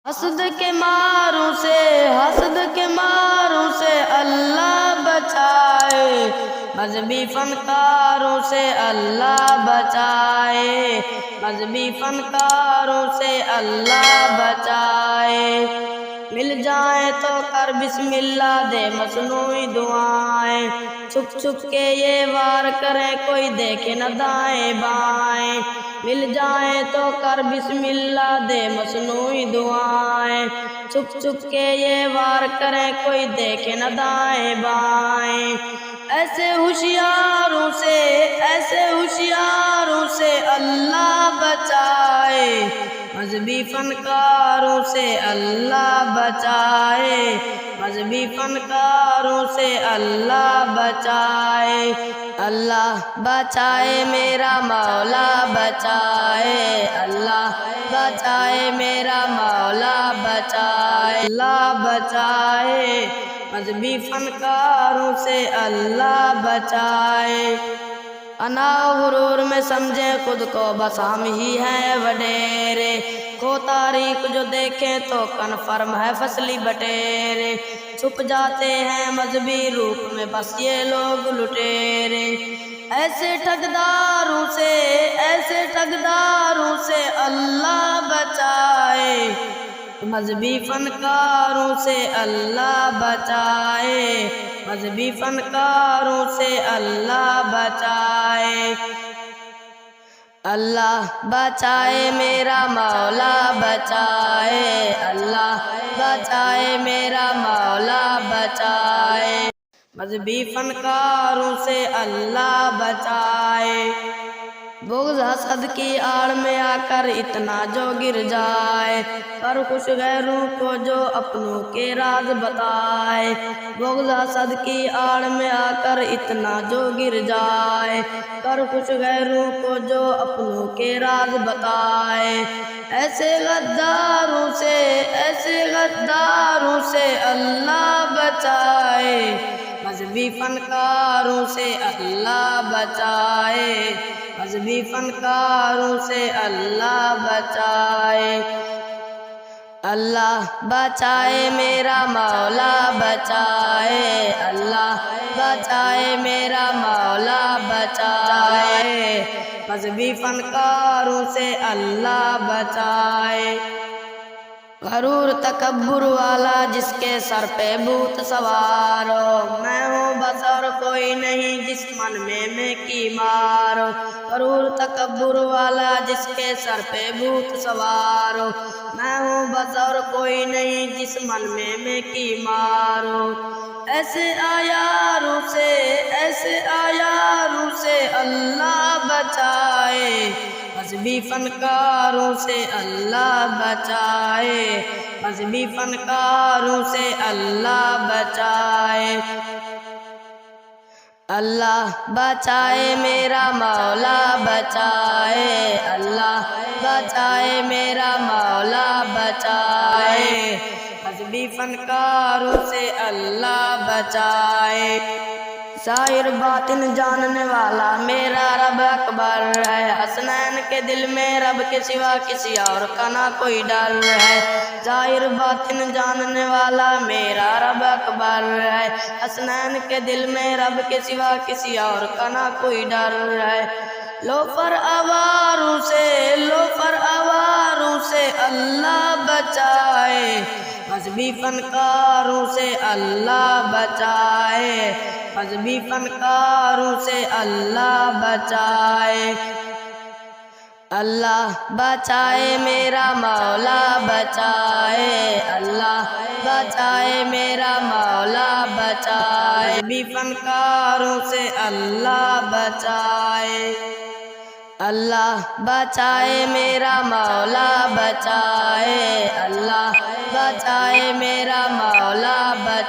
حسد کے ماروں سے اللہ بچائے، مذہبی فنکاروں سے اللہ بچائے، مذہبی فنکاروں سے اللہ بچائے۔ مل جائیں تو کر بسم اللہ دے مصنوعی دعائیں، چھپ چھپ کے یہ وار کریں کوئی دیکھے نہ دائیں بائیں۔ مل جائیں تو کر بسم اللہ دے مصنوعی دعائیں، چھپ چھپ کے یہ وار کریں کوئی دیکھے نہ دائیں بائیں۔ ایسے ہوشیاروں سے اللہ بچائے، مذہبی فنکاروں سے اللہ بچائے، مذہبی فنکاروں سے اللہ بچائے۔ اللہ بچائے میرا مولا بچائے، اللہ بچائے میرا مولا بچائے، اللہ بچائے، مذہبی فنکاروں سے اللہ بچائے۔ انا غرور میں سمجھے خود کو بس ہم ہی ہیں وڈیرے، کو تاریخ جو دیکھیں تو کنفرم ہے فصلی بٹیرے، چھپ جاتے ہیں مذہبی روپ میں بس یہ لوگ لٹیرے۔ ایسے ٹھگداروں سے اللہ بچائے، مذہبی فنکاروں سے اللہ بچائے، مذہبی فنکاروں سے اللہ بچائے۔ اللہ بچائے میرا مولا بچائے، اللہ بچائے میرا مولا بچائے، مذہبی فنکاروں سے اللہ بچائے۔ بغض حسد کی آڑ میں آ کر اتنا جو گر جائے، کر خوش غیروں کو جو اپنوں کے راز بتائے۔ بغض حسد کی آڑ میں آ کر اتنا جو گر جائے، کر خوش غیروں کو جو اپنوں کے راز بتائے۔ ایسے غداروں سے اللہ بچائے، مذہبی فنکاروں سے اللہ بچائے، مذہبی فنکاروں سے اللہ بچائے۔ اللہ بچائے میرا مولا بچائے، اللہ بچائے میرا مولا بچائے، مذہبی فنکاروں سے اللہ بچائے۔ غرور تکبر والا جس کے سر پہ بھوت سوار ہو، میں ہوں بس اور کوئی نہیں جس من میں کی مارو۔ غرور تکبر والا جس کے سر پہ بھوت سوار ہو، میں ہوں بس اور کوئی نہیں جس من میں کی مارو۔ ایسے عیاروں سے اللہ بچائے، مذہبی فنکاروں سے اللہ بچائے، مذہبی فنکاروں سے اللہ بچائے۔ اللہ بچائے میرا مولا بچائے، اللہ بچائے میرا مولا بچائے، مذہبی فنکاروں سے اللہ بچائے۔ ظاہر باطن جاننے والا میرا رب اکبر ہے، حسنین کے دل میں رب کے سوا کسی اور کا نہ کوئی ڈر ہے۔ ظاہر باطن جاننے والا میرا رب اکبر ہے، حسنین کے دل میں رب کے سوا کسی اور کا نہ کوئی ڈر ہے۔ لوفر آواروں سے اللہ بچائے، مذہبی فنکاروں سے اللہ بچائے، مذہبی فنکاروں سے اللہ بچائے۔ اللہ بچائے میرا مولا بچائے، اللہ بچائے میرا مولا بچائے، مذہبی فنکاروں سے اللہ بچائے۔ اللہ بچائے میرا مولا بچائے، اللہ بچائے میرا مولا بچائے۔